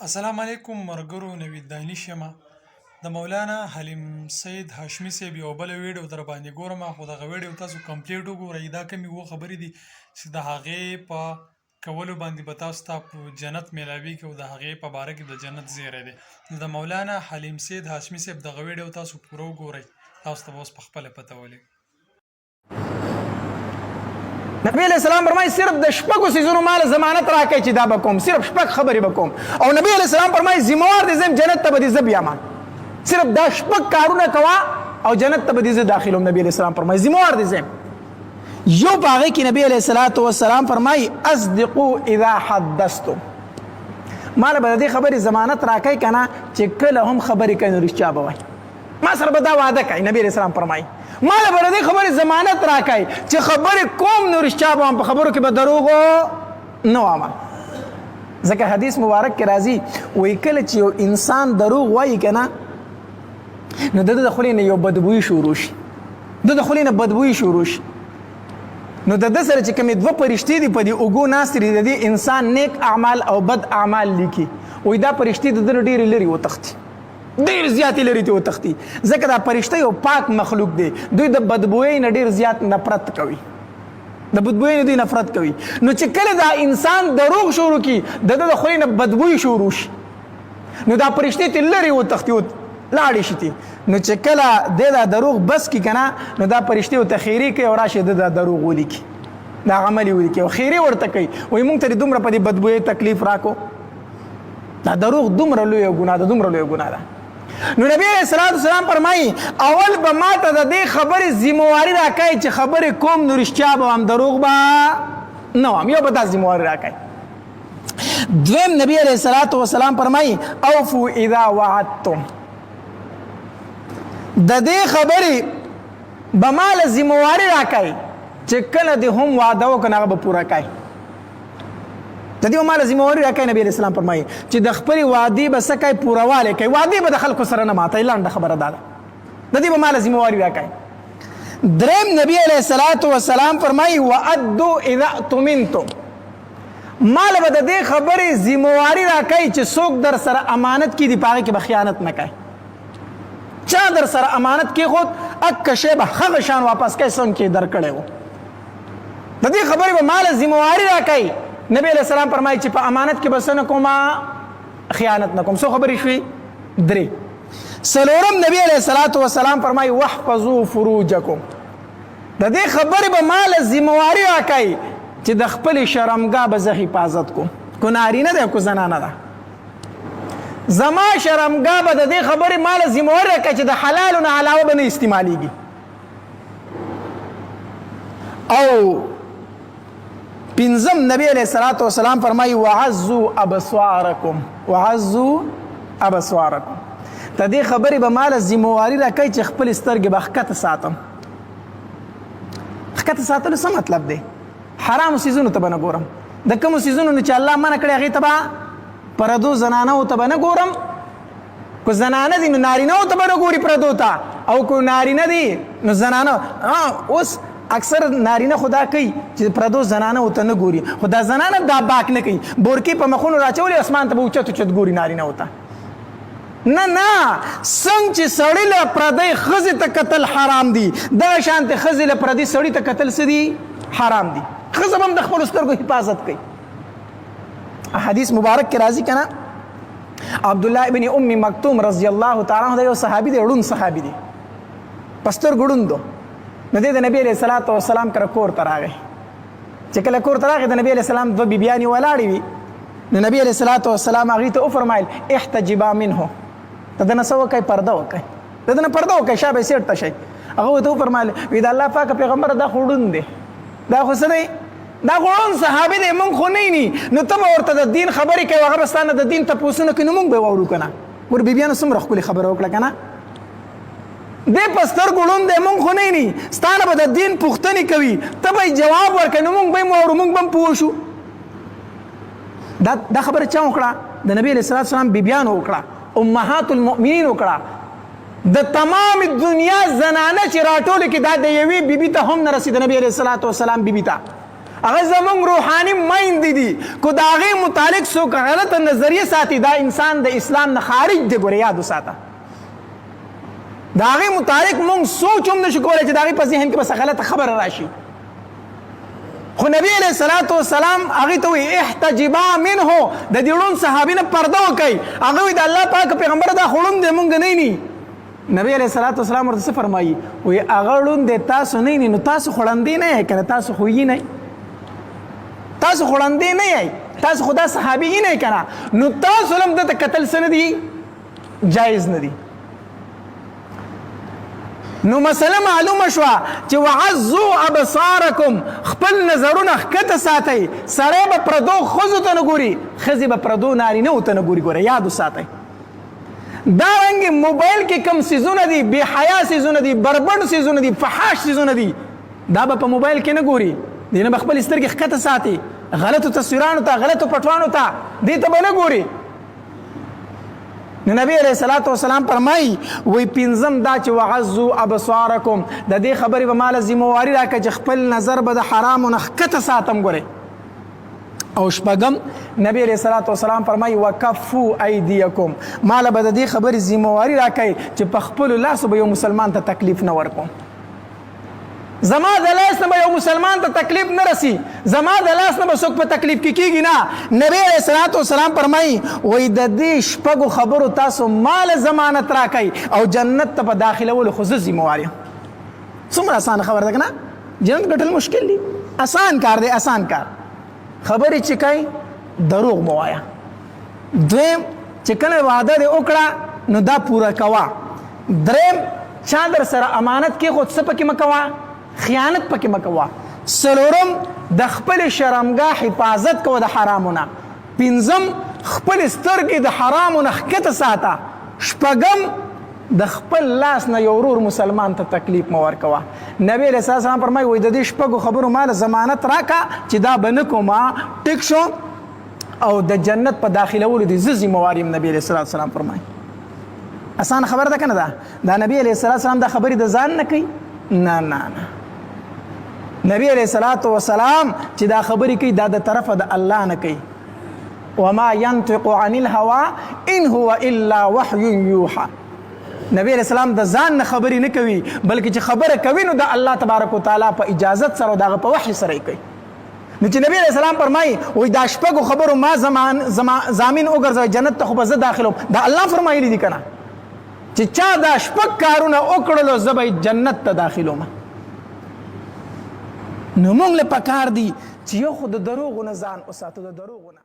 السلام علیکم مرګرو نوید دانش یم د مولانا حلیم سید هاشمی صاحب یو بل ویډیو در باندې ګورم خو دغه ویډیو تاسو کمپلیټ وګورئ دا کمی وو خبرې دي چې د هغې په کولو باندې به تاسو ته په جنت میلاویږي او د هغې په باره کې د جنت زیری دی نو د مولانا حلیم سید هاشمی صاحب دغه ویډیو تاسو پوره وګورئ تاسو ته به اوس په خپله پته ولګي نبی علیہ السلام فرمایي صرف د شپږو څیزونو مال ضمانت راکړئ چې دا به کوم صرف شپږ خبرې به کوم او نبی علیہ السلام فرمایي ذمہوار دې زم جنت ته به دې زه بیاما صرف دا شپږ کارونه کوه او جنت ته به دې زه داخلوم نبی علیہ السلام فرمایي ذمہوار دې زم یو په هغې کې نبی علیہ السلام فرمایي اصدقوا اذا حدثتم مال به د دې خبرې ضمانت راکړئ که نه چې کله هم خبرې کوي نو رښتیا به وایي ما سره به دا وعده کوي نبی علیہ السلام فرمایي مال به د دې خبرې ضمانت راکړئ چې خبرې کوم نو رښتیا به هم په خبرو کې به دروغ نه وامه ځکه حدیث مبارک کې راځي وایي کله چې یو انسان دروغ وایي که نه نو د د خولې نه یو بدبویي شروع شي د خولې نه بدبویي شروع شي نو د ده سره چې کومې دوه پرښتې دي په دې اوږو ناستې دي د دې انسان نیک اعمال او بد اعمال لیکي وایي دا پرښتې د ده نه ډېرې لرې وتښتي ډېر زیاتې لرې ته وتښتي ځکه دا فرشته یو پاک مخلوق دی دوی د بدبویۍ نه ډېر زیات نفرت کوي د بدبویۍ نه دوی نفرت کوي نو چې کله دا انسان دروغ شروع کړي د ده د خولې نه بدبویي شروع شي نو دا فرشتې ترې لرې وتښتي لاړې شي نو چې کله دی دا دروغ بس کړي که نه نو دا فرشتې ورته خیرې کوي او راشي د دا دروغ ولیکي دا عمل یې ولیکي او خیرې ورته کوي وایي موږ ته دې دومره په دې بدبویۍ تکلیف راکړو دا دروغ دومره لویه ګناه ده دومره لویه ګناه ده نو نبی علیہ السلام فرمایي اول به ما ته د دې خبرې ذمہواري راکړئ چې خبرې کوم نو رښتیا به هم دروغ به نه وایم یو به دا ذمہواري راکړئ دویم نبی علیہ السلام فرمایي اوفو اذا وعدتم د دې خبرې به ما له ذمہواري راکړئ چې کله دې هم وعده وکړه هغه به پوره کوئ د دې مال ذمہواري راکړئ نبی علیہ السلام فرمایي چې د خپلې وعدې به څه کوي پورهوالی کوي وعدې به د خلکو سره نه ماتوي لنډه خبره دا ده د دې به مال ذمہواري راکړئ دریم نبی علیہ السلام فرمایي وادو اذا اؤتمنتم مال به د دې خبرې ذمہواري راکړئ چې څوک در سره امانت کړي دي په هغې کې به خیانت نه کوي چا در سره امانت کېښود اکه شی به هغه شان واپس کوي څنګه چې در کړی و د دې خبرې به مال ذمہواري راکړئ نبی علیہ السلام فرمایي چې په امانت کې به څه نه کومه خیانت نه کوم څو خبرې شوې درې څلورم نبی علیہ السلام فرمایي واحفظوا فروجکم د دې خبرې به ما له ذمہواري راکړئ چې د خپلې شرمګاه به زه حفاظت کوم کو نارینه ده کو زنانه ده زما شرمګاه به د دې خبرې ما له ذمہواري راکړئ چې د حلالو نه علاوه به نه استعمالیږي او پنځم نبی علیہ السلام فرمایي وعزوا ابصارکم د دې خبرې به ما له ذمہواري راکړئ چې خپلې سترګې به ښکته ساتم ښکته ساتلو څه مطلب دی حرامو څیزونو ته به نه ګورم د کومو څیزونو نه چې الله منع کړی هغې ته به پردو زنانهو ته به نه ګورم که زنانه دي نو نارینهو ته به نه ګوري پردو ته او که نارینه دي نو زنانه اوس اکثر نارینه خدا کوي چې پردو زنانه ورته نه ګوري خو دا زنانه دا باک نه کوي بورکې په مخونو راچولي اسمان ته به اوچت اوچت ګوري نارینه ورته نه څنګه چې سړي له پردۍ ښځې ته کتل حرام دي دغه شانتې ښځې له پردي سړي ته کتل څه دي حرام دي ښځه به هم د خپلو سترګو حفاظت کوي حدیث مبارک کې راځي که نه عبدالله ابن ام مکتوم رضی الله تعالی عنه یو صحابي دی ړوند صحابي دی په سترګو ړوند و نو دی د نبی علیہ السلام کره کور ته راغی چې کله کور ته راغی د نبی علیہ السلام دوه بیبیانې ولاړې وي نو نبی علیہ السلام هغې ته وفرمایل احتجبا منه د ده نه څه وکئ پرده وکئ د ده نه پرده وکئ شا به یې سیټ ته شئ هغه ورته وفرمایل وی د الله پاکه پیغمبره دا خو ړوند دی دا خو څه دی دا خو ړوند صحابي دی موږ خو نه ني نو ته به ورته د دین خبرې کوي هغه به ستا نه د دین تپوسونه کوي نو موږ به یې واورو که نه ګور بیبیانو څومره ښکلې خبره وکړه که نه دی په سترګو ړوند دی موږ خو نه ني ستا نه به د دین پوښتنې کوي ته به یې جواب ورکوي نو موږ به یې واورو موږ به هم پوه شو دا خبره چا وکړه د نبی علیہ السلام بیبیانو وکړه امهات المؤمنین وکړه د تمام دنیا زنانه چې راټولې کې دا د یوې بیبي ته هم نه رسېد نبی علیہ السلام بیبي ته هغه زمونږ روحاني میندې دي کو د هغې متعلق څوک غلطه نظریه ساتي دا انسان د اسلام نه خارج دی ګوره یاد وساته د هغې متعلق مونږ سوچ هم نشو کولی چې د هغې په ذهن کې بس غلطه خبره راشي خو نبی علیه الصلاة والسلام هغې ته وایي احتجبا منه د دې ړوند صحابي نه پرده وکئ هغه وایي د الله پاک پیغمبره دا خو ړوند دی مونږ نه ویني نبی علیه الصلاة والسلام ورته څه فرمایي وایي هغه ړوند دی تاسو نه ویني نو تاسو خو ړندې نه یئ که نه تاسو خو یي نه یئ تاسو خو ړندې نه یئ تاسو خو دا صحابي یي نه یئ که نه نو تاسو هم دته کتل څه نه دي جایز نه دي نو مسله معلومه شوه چې وعزوا ابصارکم خپل نظرونه ښکته ساتئ سړی به پردو ښځو ته نه ګوري ښځې به پردو نارینهو ته نه ګوري ګوره یاد وساتئ دارنګې موبایل کې کم څیزونه دي بې حیا څیزونه دي بربنډ څیزونه دي فحاش څیزونه دي دا به په موبایل کې نه ګوري دې نه به خپلې سترګې ښکته ساتي غلطو تصویرانو ته غلطو پټوانو ته دې ته به نه ګوري نبی علیہ الصلوۃ والسلام فرمایي وی پنځم دا چې وعزوا ابصارکم د دې خبرې به مال ذمہواری راکړه چې خپل نظر به د حرامو نه ښکته ساتم ګورئ او شپږم نبی علیہ الصلوۃ والسلام فرمایي وکفوا ایدیکم مال به د دې خبرې ذمہواری راکړئ چې په خپلو لاسو به یو مسلمان ته تکلیف نه ورکوم زما د لاس نه به یو مسلمان ته تکلیف نه رسی زما د لاس نه به څوک په تکلیف کې کېږي نه نبی علیه الصلاة والسلام فرمایي وایي د دې شپږو خبرو تاسو مال ضمانت راکئ او جنت ته په داخلولو خو زه ذمہوار یم څومره اسانه خبره ده که نه جنت ګټل مشکل دي اسان کار دی اسان کار خبرې چې کوي دروغ مه وایه دویم چې کله وعده دې وکړه نو دا پوره کوه دریم چا در سره امانت کې خود څه پکې مه کوه خیانت پکې مه کوه څلورم د خپل شرمګاه حفاظت کوه د حرامو نه پنځم خپل سترګې د حرامو نه ښکته ساته شپږم د خپل لاس نه یو ورور مسلمان ته تکلیف مه ورکوه نبی علیه السلام فرمایي وایي د دې شپږو خبرو ماله ضمانت راکړه چې دا به نه کومه ټیک شو او د جنت په داخلولو دې زه ذمہوار یم نبی علیه السلام فرمایي اسانه خبره ده که نه ده دا نبی علیه السلام دا خبرې د ځان نه کوي نه نه نه نبی علیہ الصلوۃ والسلام چې دا خبرې کوي دا د طرفه د الله نه کوي وما ينطق عن الهوى ان هو الا وحي يوحى نبی علیہ السلام د ځان نه خبرې نه کوي بلکې چې خبره کوي نو د الله تبارک وتعالی په اجازت سره دغه په وحي سره کوي نو چې نبی علیہ السلام فرمایي وایي دا شپږو خبرو ما ضامن وګرځوئ جنت ته خو به زه داخلوم دا الله فرمایلی دي که نه چې چا دا شپږ کارونه وکړلو زه به جنت ته داخلوم نو موږ له پکار دي چې یو خو د دروغو نه ځان وساتو د دروغو نه